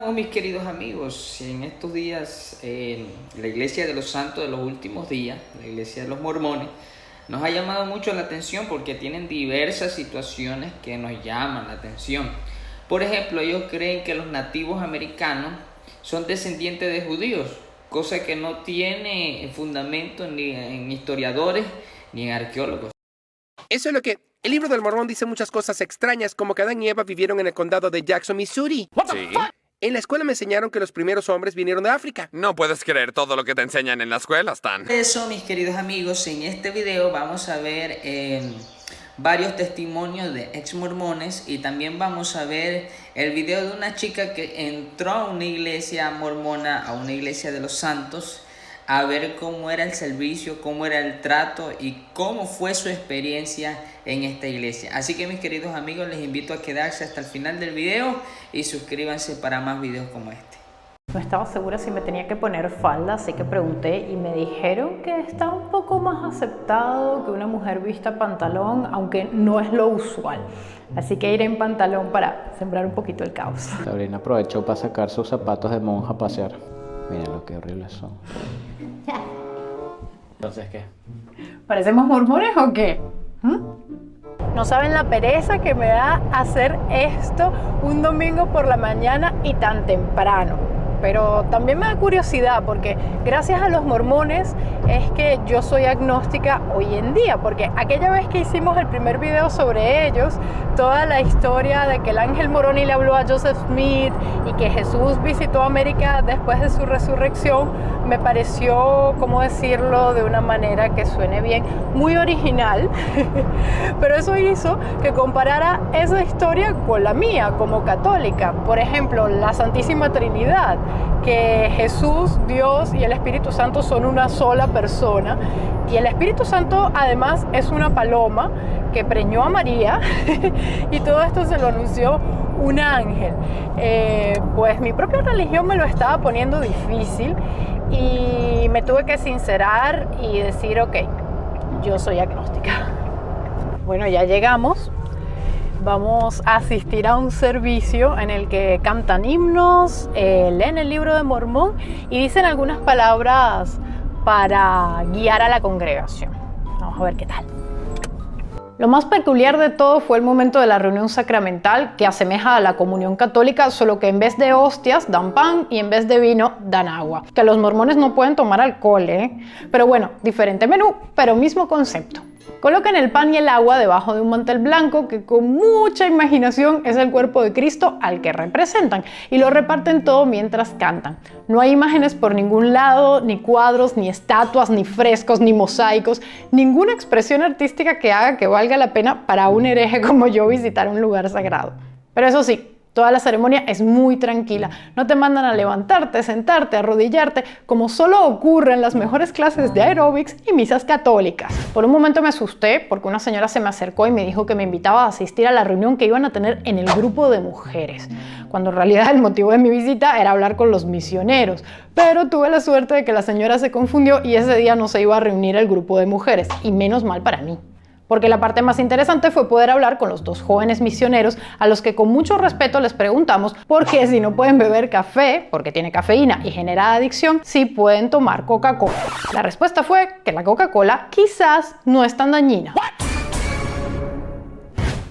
Mis queridos amigos, en estos días la Iglesia de los Santos de los Últimos Días, la Iglesia de los Mormones, nos ha llamado mucho la atención porque tienen diversas situaciones que nos llaman la atención. Por ejemplo, ellos creen que los nativos americanos son descendientes de judíos, cosa que no tiene fundamento ni en historiadores ni en arqueólogos. Eso es lo que... El libro del Mormón dice muchas cosas extrañas, como que Adán y Eva vivieron en el condado de Jackson, Missouri. Sí. En la escuela me enseñaron que los primeros hombres vinieron de África. No puedes creer todo lo que te enseñan en la escuela, Stan. Por eso, mis queridos amigos, en este video vamos a ver varios testimonios de ex mormones y también vamos a ver el video de una chica que entró a una iglesia mormona, a una iglesia de los santos, a ver cómo era el servicio, cómo era el trato y cómo fue su experiencia en esta iglesia. Así que, mis queridos amigos, les invito a quedarse hasta el final del video y suscríbanse para más videos como este. No estaba segura si me tenía que poner falda, así que pregunté y me dijeron que está un poco más aceptado que una mujer vista pantalón, aunque no es lo usual. Así que iré en pantalón para sembrar un poquito el caos. Sabrina aprovechó para sacar sus zapatos de monja a pasear. Miren lo que horribles son. Entonces, ¿qué? ¿Parecemos mormones o qué? No saben la pereza que me da hacer esto un domingo por la mañana y tan temprano. Pero también me da curiosidad porque gracias a los mormones es que yo soy agnóstica hoy en día, porque aquella vez que hicimos el primer video sobre ellos, toda la historia de que el ángel Moroni le habló a Joseph Smith y que Jesús visitó América después de su resurrección, me pareció, ¿cómo decirlo de una manera que suene bien? Muy original, pero eso hizo que comparara esa historia con la mía como católica. Por ejemplo, la Santísima Trinidad, que Jesús, Dios y el Espíritu Santo son una sola persona, y el Espíritu Santo además es una paloma que preñó a María y todo esto se lo anunció un ángel. Pues mi propia religión me lo estaba poniendo difícil y me tuve que sincerar y decir, ok, yo soy agnóstica. Bueno, ya llegamos. Vamos a asistir a un servicio en el que cantan himnos, leen el libro de Mormón y dicen algunas palabras para guiar a la congregación. Vamos a ver qué tal. Lo más peculiar de todo fue el momento de la reunión sacramental, que asemeja a la comunión católica, solo que en vez de hostias dan pan y en vez de vino dan agua. Que los mormones no pueden tomar alcohol, Pero bueno, diferente menú, pero mismo concepto. Colocan el pan y el agua debajo de un mantel blanco que con mucha imaginación es el cuerpo de Cristo al que representan, y lo reparten todo mientras cantan. No hay imágenes por ningún lado, ni cuadros, ni estatuas, ni frescos, ni mosaicos, ninguna expresión artística que haga que valga la pena para un hereje como yo visitar un lugar sagrado. Pero eso sí, toda la ceremonia es muy tranquila. No te mandan a levantarte, sentarte, arrodillarte, como solo ocurre en las mejores clases de aeróbics y misas católicas. Por un momento me asusté porque una señora se me acercó y me dijo que me invitaba a asistir a la reunión que iban a tener en el grupo de mujeres, cuando en realidad el motivo de mi visita era hablar con los misioneros. Pero tuve la suerte de que la señora se confundió y ese día no se iba a reunir el grupo de mujeres, y menos mal para mí. Porque la parte más interesante fue poder hablar con los dos jóvenes misioneros a los que con mucho respeto les preguntamos por qué, si no pueden beber café, porque tiene cafeína y genera adicción, sí pueden tomar Coca-Cola. La respuesta fue que la Coca-Cola quizás no es tan dañina.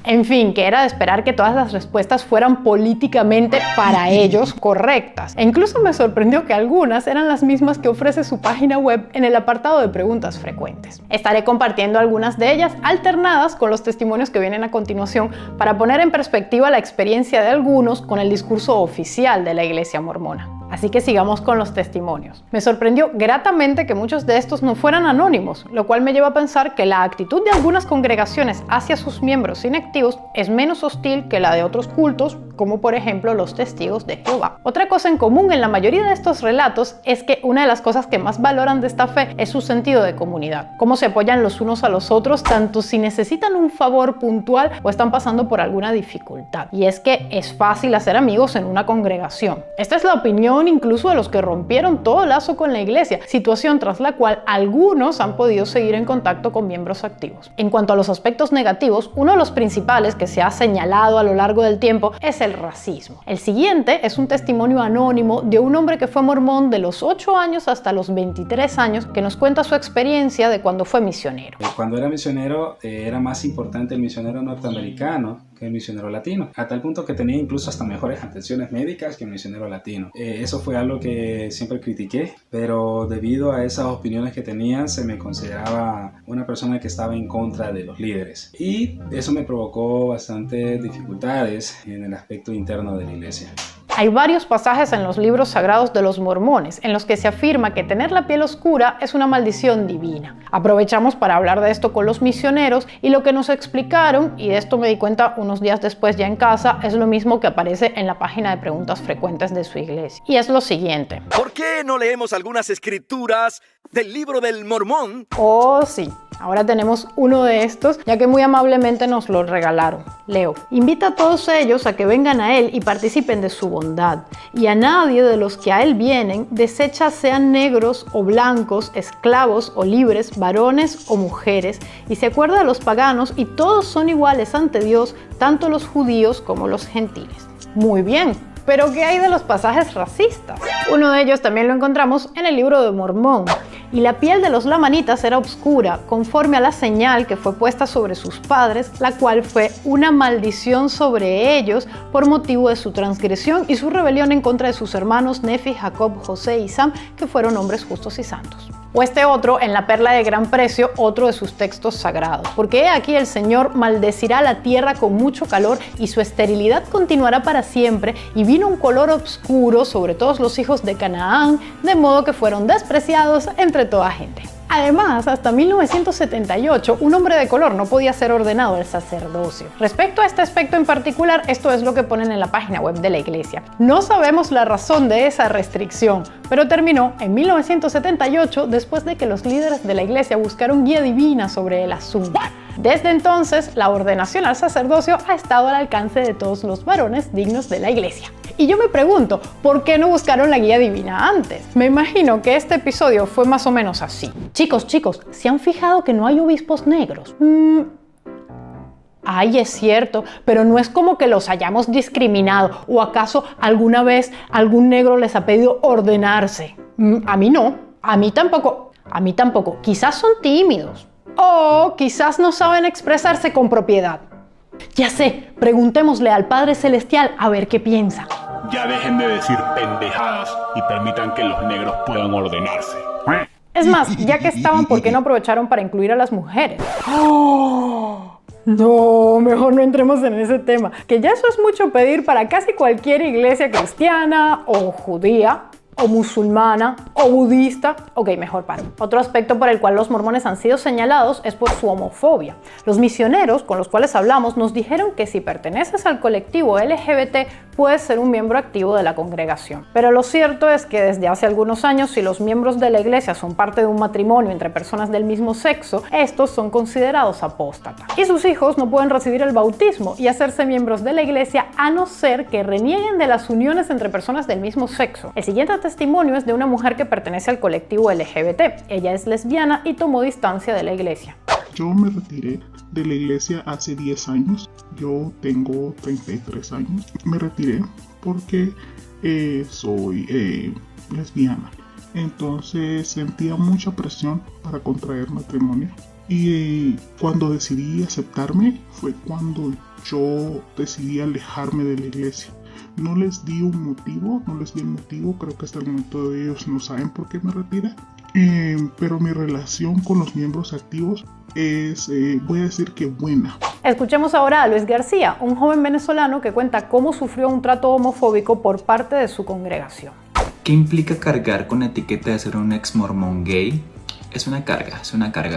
En fin, que era de esperar que todas las respuestas fueran políticamente para ellos correctas. E incluso me sorprendió que algunas eran las mismas que ofrece su página web en el apartado de preguntas frecuentes. Estaré compartiendo algunas de ellas alternadas con los testimonios que vienen a continuación para poner en perspectiva la experiencia de algunos con el discurso oficial de la Iglesia Mormona. Así que sigamos con los testimonios. Me sorprendió gratamente que muchos de estos no fueran anónimos, lo cual me lleva a pensar que la actitud de algunas congregaciones hacia sus miembros inactivos es menos hostil que la de otros cultos, como por ejemplo los testigos de Jehová. Otra cosa en común en la mayoría de estos relatos es que una de las cosas que más valoran de esta fe es su sentido de comunidad, cómo se apoyan los unos a los otros, tanto si necesitan un favor puntual o están pasando por alguna dificultad. Y es que es fácil hacer amigos en una congregación. Esta es la opinión son incluso de los que rompieron todo lazo con la iglesia, situación tras la cual algunos han podido seguir en contacto con miembros activos. En cuanto a los aspectos negativos, uno de los principales que se ha señalado a lo largo del tiempo es el racismo. El siguiente es un testimonio anónimo de un hombre que fue mormón de los 8 años hasta los 23 años, que nos cuenta su experiencia de cuando fue misionero. Cuando era misionero, era más importante el misionero norteamericano que el misionero latino, a tal punto que tenía incluso hasta mejores atenciones médicas que el misionero latino. Eso fue algo que siempre critiqué, pero debido a esas opiniones que tenía, se me consideraba una persona que estaba en contra de los líderes. Y eso me provocó bastantes dificultades en el aspecto interno de la iglesia. Hay varios pasajes en los libros sagrados de los mormones en los que se afirma que tener la piel oscura es una maldición divina. Aprovechamos para hablar de esto con los misioneros y lo que nos explicaron, y de esto me di cuenta unos días después ya en casa, es lo mismo que aparece en la página de preguntas frecuentes de su iglesia. Y es lo siguiente. ¿Por qué no leemos algunas escrituras del libro del Mormón? Oh, sí. Ahora tenemos uno de estos, ya que muy amablemente nos lo regalaron. Leo: invita a todos ellos a que vengan a él y participen de su bondad, y a nadie de los que a él vienen desecha sean negros o blancos, esclavos o libres, varones o mujeres, y se acuerda de los paganos, y todos son iguales ante Dios, tanto los judíos como los gentiles. Muy bien. ¿Pero qué hay de los pasajes racistas? Uno de ellos también lo encontramos en el libro de Mormón. Y la piel de los lamanitas era oscura, conforme a la señal que fue puesta sobre sus padres, la cual fue una maldición sobre ellos por motivo de su transgresión y su rebelión en contra de sus hermanos Nefi, Jacob, José y Sam, que fueron hombres justos y santos. O este otro, en la perla de gran precio, otro de sus textos sagrados. Porque he aquí el Señor maldecirá la tierra con mucho calor y su esterilidad continuará para siempre, y vino un color oscuro sobre todos los hijos de Canaán, de modo que fueron despreciados entre toda gente. Además, hasta 1978, un hombre de color no podía ser ordenado al sacerdocio. Respecto a este aspecto en particular, esto es lo que ponen en la página web de la iglesia. No sabemos la razón de esa restricción, pero terminó en 1978 después de que los líderes de la iglesia buscaron guía divina sobre el asunto. Desde entonces, la ordenación al sacerdocio ha estado al alcance de todos los varones dignos de la iglesia. Y yo me pregunto, ¿por qué no buscaron la guía divina antes? Me imagino que este episodio fue más o menos así. Chicos, ¿se han fijado que no hay obispos negros? Ay, es cierto, pero no es como que los hayamos discriminado. ¿O acaso alguna vez algún negro les ha pedido ordenarse? A mí no, a mí tampoco. Quizás son tímidos. O quizás no saben expresarse con propiedad. Ya sé, preguntémosle al Padre Celestial a ver qué piensa. Ya dejen de decir pendejadas y permitan que los negros puedan ordenarse. Es más, ya que estaban, ¿por qué no aprovecharon para incluir a las mujeres? ¡Oh! No, mejor no entremos en ese tema, que ya eso es mucho pedir para casi cualquier iglesia cristiana o judía, o musulmana, o budista. Ok, mejor paro. Otro aspecto por el cual los mormones han sido señalados es por su homofobia. Los misioneros con los cuales hablamos nos dijeron que si perteneces al colectivo LGBT puedes ser un miembro activo de la congregación. Pero lo cierto es que desde hace algunos años, si los miembros de la iglesia son parte de un matrimonio entre personas del mismo sexo, estos son considerados apóstatas. Y sus hijos no pueden recibir el bautismo y hacerse miembros de la iglesia a no ser que renieguen de las uniones entre personas del mismo sexo. El siguiente testimonio es de una mujer que pertenece al colectivo LGBT. Ella es lesbiana y tomó distancia de la iglesia. Yo me retiré de la iglesia hace 10 años. Yo tengo 33 años. Me retiré porque soy lesbiana. Entonces sentía mucha presión para contraer matrimonio. Y cuando decidí aceptarme fue cuando yo decidí alejarme de la iglesia. No les di un motivo, creo que hasta el momento ellos no saben por qué me retiré. Pero mi relación con los miembros activos es, voy a decir que buena. Escuchemos ahora a Luis García, un joven venezolano que cuenta cómo sufrió un trato homofóbico por parte de su congregación. ¿Qué implica cargar con la etiqueta de ser un ex mormón gay? es una carga.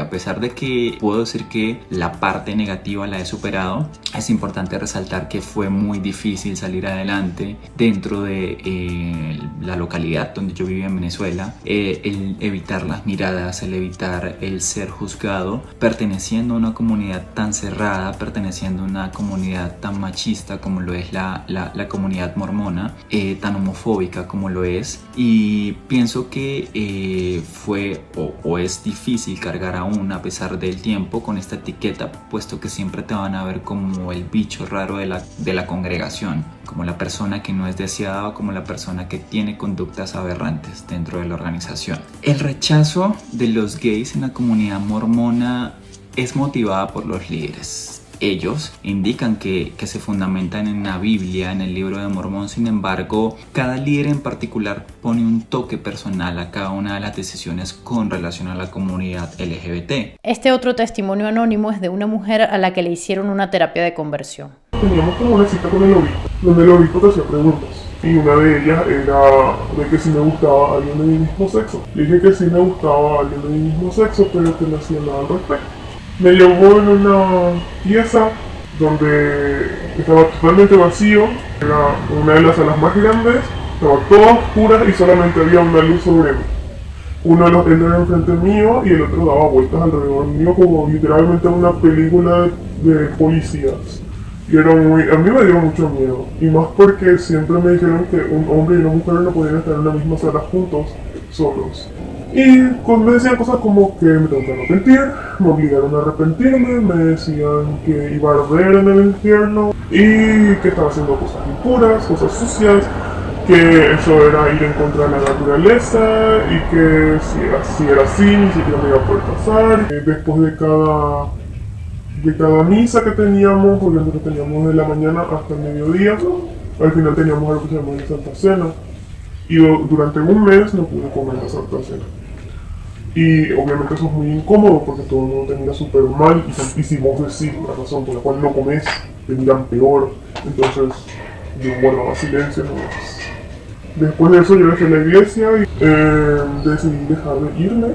A pesar de que puedo decir que la parte negativa la he superado, es importante resaltar que fue muy difícil salir adelante dentro de la localidad donde yo vivía en Venezuela. El evitar las miradas, el evitar el ser juzgado, perteneciendo a una comunidad tan cerrada, perteneciendo a una comunidad tan machista como lo es la comunidad mormona, tan homofóbica como lo es. Y pienso que fue o es difícil cargar aún a pesar del tiempo con esta etiqueta, puesto que siempre te van a ver como el bicho raro de la congregación, como la persona que no es deseada o como la persona que tiene conductas aberrantes dentro de la organización. El rechazo de los gays en la comunidad mormona es motivada por los líderes. Ellos indican que se fundamentan en la Biblia, en el libro de Mormón. Sin embargo, cada líder en particular pone un toque personal a cada una de las decisiones con relación a la comunidad LGBT. Este otro testimonio anónimo es de una mujer a la que le hicieron una terapia de conversión. Teníamos como una cita con el obispo, donde el obispo te hacía preguntas. Y una de ellas era de que si me gustaba alguien de mi mismo sexo. Le dije que sí me gustaba alguien de mi mismo sexo, pero que no hacía nada al respecto. Me llevó en una pieza donde estaba totalmente vacío, era una de las salas más grandes, estaba toda oscura y solamente había una luz sobre mí. Uno de los era enfrente mío y el otro daba vueltas alrededor mío como literalmente una película de policías. Y era a mí me dio mucho miedo, y más porque siempre me dijeron que un hombre y una mujer no podían estar en la misma sala juntos, solos. Y me decían cosas como que me tengo que arrepentir, me obligaron a arrepentirme, me decían que iba a arder en el infierno y que estaba haciendo cosas impuras, cosas sucias, que eso era ir en contra de la naturaleza y que si era así ni siquiera me iba a poder pasar. Después de cada misa que teníamos, obviamente que teníamos de la mañana hasta el mediodía, al final teníamos algo que se llama la Santa Cena. Y durante un mes no pude comer la Santa Cena. Y obviamente eso es muy incómodo porque todo el mundo te mira súper mal y si vos decís la razón por la cual no comes, te miran peor. Entonces yo guardaba silencio nomás. Después de eso yo dejé la iglesia y decidí dejar de irme.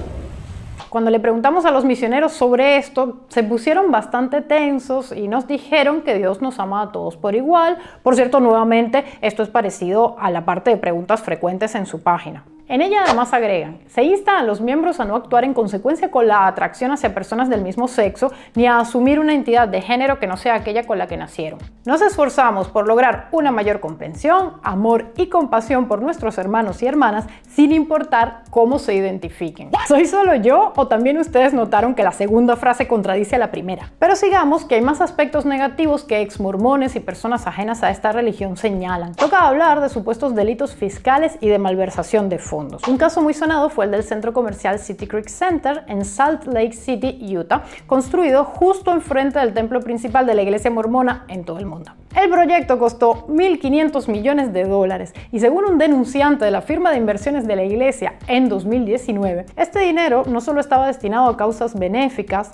Cuando le preguntamos a los misioneros sobre esto, se pusieron bastante tensos y nos dijeron que Dios nos ama a todos por igual. Por cierto, nuevamente, esto es parecido a la parte de preguntas frecuentes en su página. En ella además agregan, se insta a los miembros a no actuar en consecuencia con la atracción hacia personas del mismo sexo, ni a asumir una identidad de género que no sea aquella con la que nacieron. Nos esforzamos por lograr una mayor comprensión, amor y compasión por nuestros hermanos y hermanas, sin importar cómo se identifiquen. ¿Soy solo yo o también ustedes notaron que la segunda frase contradice a la primera? Pero sigamos, que hay más aspectos negativos que exmormones y personas ajenas a esta religión señalan. Toca hablar de supuestos delitos fiscales y de malversación de fondos. Un caso muy sonado fue el del centro comercial City Creek Center en Salt Lake City, Utah, construido justo enfrente del templo principal de la iglesia mormona en todo el mundo. El proyecto costó $1.500 millones y según un denunciante de la firma de inversiones de la iglesia en 2019, este dinero no solo estaba destinado a causas benéficas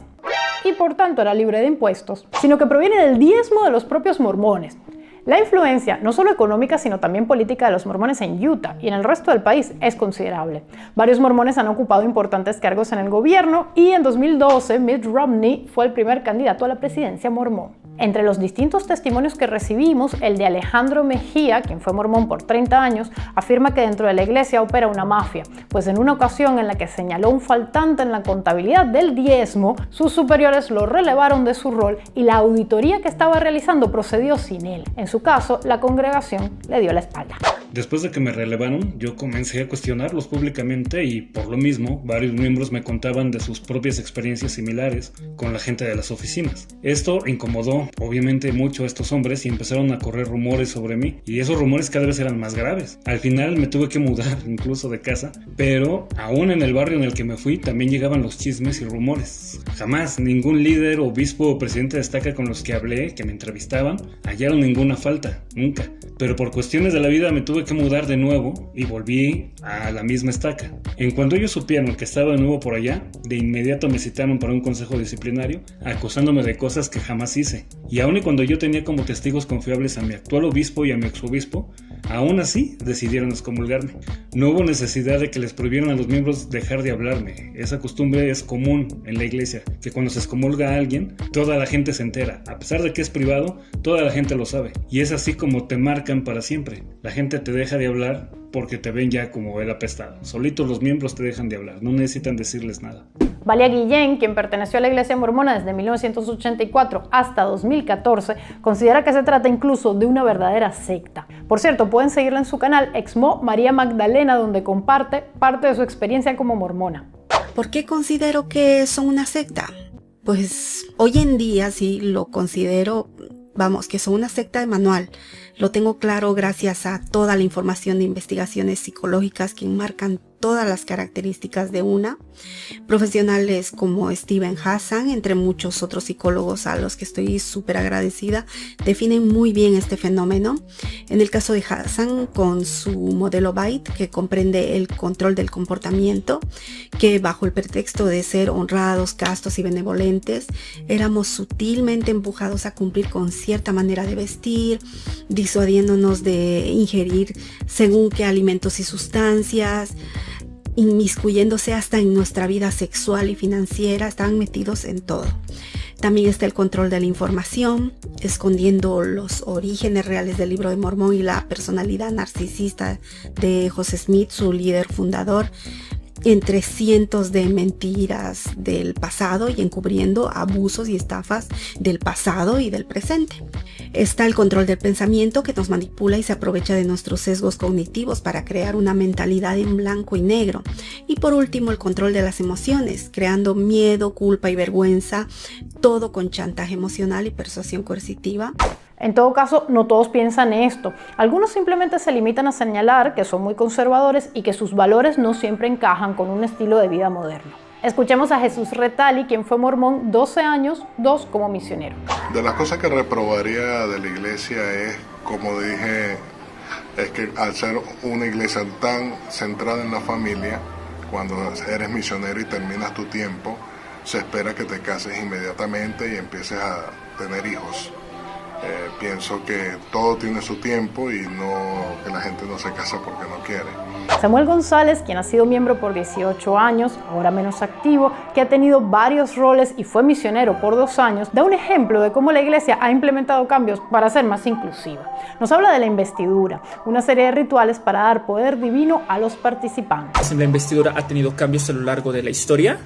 y por tanto era libre de impuestos, sino que proviene del diezmo de los propios mormones. La influencia, no solo económica, sino también política de los mormones en Utah y en el resto del país es considerable. Varios mormones han ocupado importantes cargos en el gobierno y en 2012 Mitt Romney fue el primer candidato a la presidencia mormón. Entre los distintos testimonios que recibimos, el de Alejandro Mejía, quien fue mormón por 30 años, afirma que dentro de la iglesia opera una mafia, pues en una ocasión en la que señaló un faltante en la contabilidad del diezmo, sus superiores lo relevaron de su rol y la auditoría que estaba realizando procedió sin él. En su caso, la congregación le dio la espalda. Después de que me relevaron, yo comencé a cuestionarlos públicamente y por lo mismo, varios miembros me contaban de sus propias experiencias similares con la gente de las oficinas. Esto incomodó obviamente mucho a estos hombres y empezaron a correr rumores sobre mí y esos rumores cada vez eran más graves. Al final me tuve que mudar incluso de casa, pero aún en el barrio en el que me fui también llegaban los chismes y rumores. Jamás ningún líder, obispo o presidente de estaca con los que hablé, que me entrevistaban, hallaron ninguna falta, nunca. Pero por cuestiones de la vida me tuve que mudar de nuevo y volví a la misma estaca. En cuanto ellos supieron que estaba de nuevo por allá, de inmediato me citaron para un consejo disciplinario, acusándome de cosas que jamás hice. Y aun y cuando yo tenía como testigos confiables a mi actual obispo y a mi exobispo, Aún así, decidieron excomulgarme. No hubo necesidad de que les prohibieran a los miembros dejar de hablarme. Esa costumbre es común en la iglesia, que cuando se excomulga a alguien, toda la gente se entera. A pesar de que es privado, toda la gente lo sabe. Y es así como te marcan para siempre. La gente te deja de hablar porque te ven ya como el apestado. Solitos los miembros te dejan de hablar, no necesitan decirles nada. Valia Guillén, quien perteneció a la Iglesia Mormona desde 1984 hasta 2014, considera que se trata incluso de una verdadera secta. Por cierto, pueden seguirla en su canal Exmo María Magdalena, donde comparte parte de su experiencia como mormona. ¿Por qué considero que son una secta? Pues hoy en día sí lo considero, que son una secta de manual. Lo tengo claro gracias a toda la información de investigaciones psicológicas que enmarcan todas las características de una. Profesionales como Steven Hassan, entre muchos otros psicólogos a los que estoy súper agradecida, definen muy bien este fenómeno. En el caso de Hassan, con su modelo BITE, que comprende el control del comportamiento, que bajo el pretexto de ser honrados, castos y benevolentes, éramos sutilmente empujados a cumplir con cierta manera de vestir, disuadiéndonos de ingerir según qué alimentos y sustancias, inmiscuyéndose hasta en nuestra vida sexual y financiera, estaban metidos en todo. También está el control de la información, escondiendo los orígenes reales del Libro de Mormón y la personalidad narcisista de José Smith, su líder fundador, entre cientos de mentiras del pasado y encubriendo abusos y estafas del pasado y del presente. Está el control del pensamiento, que nos manipula y se aprovecha de nuestros sesgos cognitivos para crear una mentalidad en blanco y negro. Y por último, el control de las emociones, creando miedo, culpa y vergüenza, todo con chantaje emocional y persuasión coercitiva. En todo caso, no todos piensan esto. Algunos simplemente se limitan a señalar que son muy conservadores y que sus valores no siempre encajan con un estilo de vida moderno. Escuchemos a Jesús Retali, quien fue mormón 12 años, 2 como misionero. De las cosas que reprobaría de la iglesia es, como dije, es que al ser una iglesia tan centrada en la familia, cuando eres misionero y terminas tu tiempo, se espera que te cases inmediatamente y empieces a tener hijos. Pienso que todo tiene su tiempo y que la gente no se casa porque no quiere. Samuel González, quien ha sido miembro por 18 años, ahora menos activo, que ha tenido varios roles y fue misionero por 2 años, da un ejemplo de cómo la iglesia ha implementado cambios para ser más inclusiva. Nos habla de la investidura, una serie de rituales para dar poder divino a los participantes. La investidura ha tenido cambios a lo largo de la historia.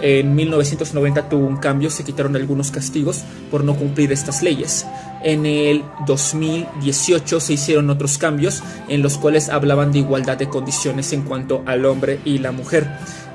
En 1990 tuvo un cambio, se quitaron algunos castigos por no cumplir estas leyes. En el 2018 se hicieron otros cambios en los cuales hablaban de igualdad de condiciones en cuanto al hombre y la mujer,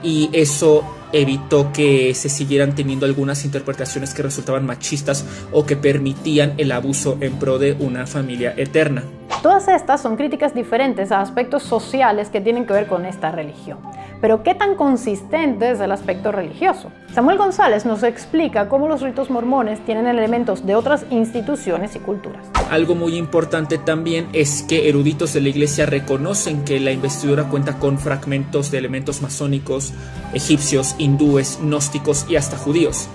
y eso evitó que se siguieran teniendo algunas interpretaciones que resultaban machistas o que permitían el abuso en pro de una familia eterna. Todas estas son críticas diferentes a aspectos sociales que tienen que ver con esta religión. Pero ¿qué tan consistente es el aspecto religioso? Samuel González nos explica cómo los ritos mormones tienen elementos de otras instituciones y culturas. Algo muy importante también es que eruditos de la iglesia reconocen que la investidura cuenta con fragmentos de elementos masónicos, egipcios, hindúes, gnósticos y hasta judíos.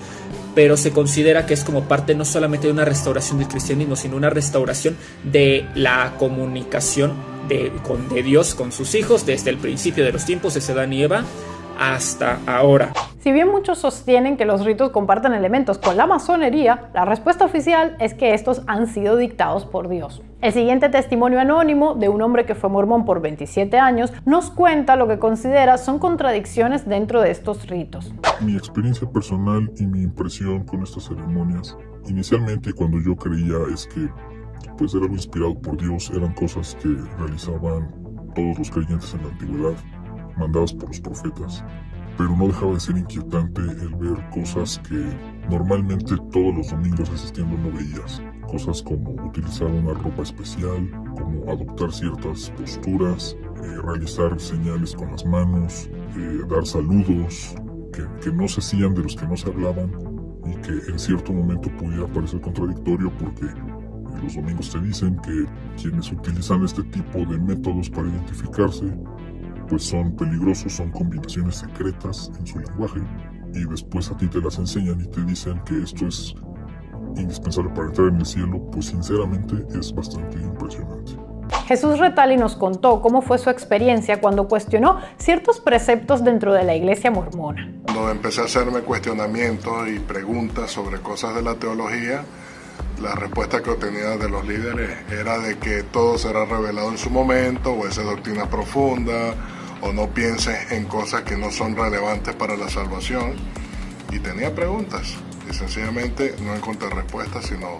Pero se considera que es como parte no solamente de una restauración del cristianismo, sino una restauración de la comunicación de Dios con sus hijos desde el principio de los tiempos, desde Adán y Eva hasta ahora. Si bien muchos sostienen que los ritos comparten elementos con la masonería, la respuesta oficial es que estos han sido dictados por Dios. El siguiente testimonio anónimo de un hombre que fue mormón por 27 años nos cuenta lo que considera son contradicciones dentro de estos ritos. Mi experiencia personal y mi impresión con estas ceremonias, inicialmente cuando yo creía es que pues era algo inspirado por Dios, eran cosas que realizaban todos los creyentes en la antigüedad, mandadas por los profetas, pero no dejaba de ser inquietante el ver cosas que normalmente todos los domingos asistiendo no veías, cosas como utilizar una ropa especial, como adoptar ciertas posturas, realizar señales con las manos, dar saludos que no se hacían, de los que no se hablaban, y que en cierto momento pudiera parecer contradictorio porque los domingos te dicen que quienes utilizan este tipo de métodos para identificarse pues son peligrosos, son combinaciones secretas en su lenguaje, y después a ti te las enseñan y te dicen que esto es indispensable para entrar en el cielo. Pues sinceramente es bastante impresionante. Jesús Retali nos contó cómo fue su experiencia cuando cuestionó ciertos preceptos dentro de la iglesia mormona. Cuando empecé a hacerme cuestionamientos y preguntas sobre cosas de la teología, la respuesta que obtenía de los líderes era de que todo será revelado en su momento, o esa doctrina profunda, o no pienses en cosas que no son relevantes para la salvación. Y tenía preguntas y sencillamente no encontré respuestas, sino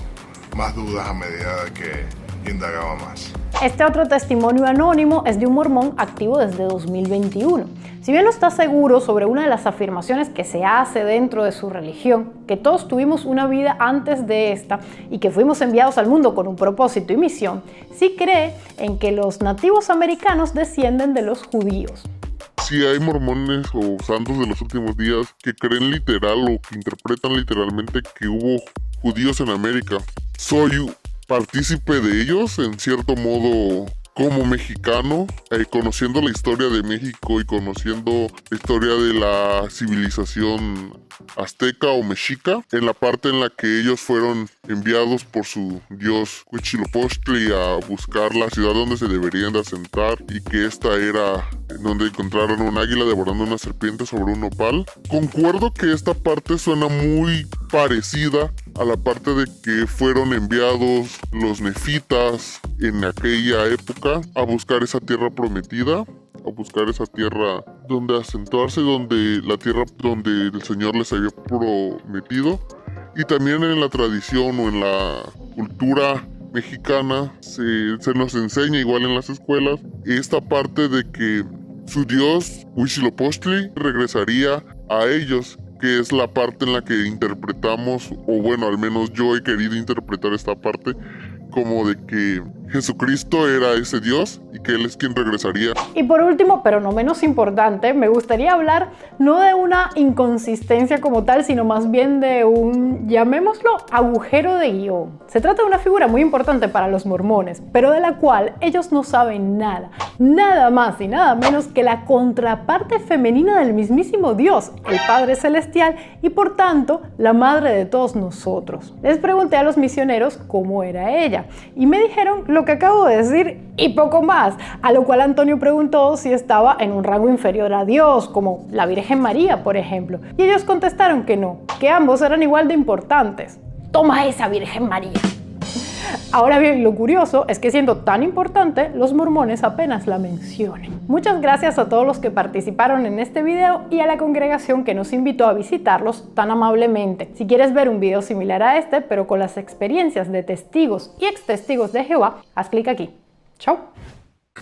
más dudas a medida que indagaba más. Este otro testimonio anónimo es de un mormón activo desde 2021. Si bien no está seguro sobre una de las afirmaciones que se hace dentro de su religión, que todos tuvimos una vida antes de esta y que fuimos enviados al mundo con un propósito y misión, sí cree en que los nativos americanos descienden de los judíos. Si hay mormones o santos de los últimos días que creen literal o que interpretan literalmente que hubo judíos en América. Soy partícipe de ellos, en cierto modo, como mexicano, conociendo la historia de México y conociendo la historia de la civilización azteca o mexica, en la parte en la que ellos fueron enviados por su dios Huitzilopochtli a buscar la ciudad donde se deberían de asentar, y que esta era donde encontraron un águila devorando una serpiente sobre un nopal. Concuerdo que esta parte suena muy parecida a la parte de que fueron enviados los nefitas en aquella época a buscar esa tierra prometida, a buscar esa tierra donde asentarse, donde la tierra donde el Señor les había prometido. Y también en la tradición o en la cultura mexicana se nos enseña, igual en las escuelas, esta parte de que su dios Huitzilopochtli regresaría a ellos, que es la parte en la que interpretamos, o bueno, al menos yo he querido interpretar esta parte como de que Jesucristo era ese Dios y que Él es quien regresaría. Y por último, pero no menos importante, me gustaría hablar no de una inconsistencia como tal, sino más bien de un, llamémoslo, agujero de guión. Se trata de una figura muy importante para los mormones, pero de la cual ellos no saben nada. Nada más y nada menos que la contraparte femenina del mismísimo Dios, el Padre Celestial, y por tanto, la madre de todos nosotros. Les pregunté a los misioneros cómo era ella, y me dijeron lo que acabo de decir y poco más, a lo cual Antonio preguntó si estaba en un rango inferior a Dios, como la Virgen María, por ejemplo, y ellos contestaron que no, que ambos eran igual de importantes. ¡Toma esa, Virgen María! Ahora bien, lo curioso es que siendo tan importante, los mormones apenas la mencionan. Muchas gracias a todos los que participaron en este video y a la congregación que nos invitó a visitarlos tan amablemente. Si quieres ver un video similar a este, pero con las experiencias de testigos y ex testigos de Jehová, haz clic aquí. ¡Chao!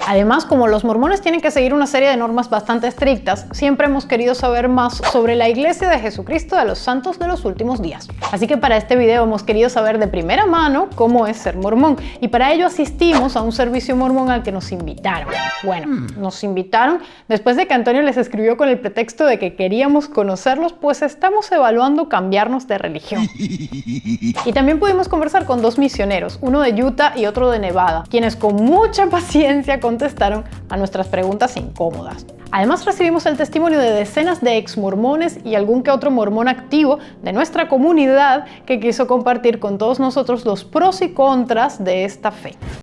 Además, como los mormones tienen que seguir una serie de normas bastante estrictas, siempre hemos querido saber más sobre la Iglesia de Jesucristo de los Santos de los Últimos Días. Así que para este video hemos querido saber de primera mano cómo es ser mormón, y para ello asistimos a un servicio mormón al que nos invitaron. Bueno, nos invitaron después de que Antonio les escribió con el pretexto de que queríamos conocerlos, pues estamos evaluando cambiarnos de religión. Y también pudimos conversar con dos misioneros, uno de Utah y otro de Nevada, quienes con mucha paciencia contestaron a nuestras preguntas incómodas. Además, recibimos el testimonio de decenas de ex mormones y algún que otro mormón activo de nuestra comunidad que quiso compartir con todos nosotros los pros y contras de esta fe.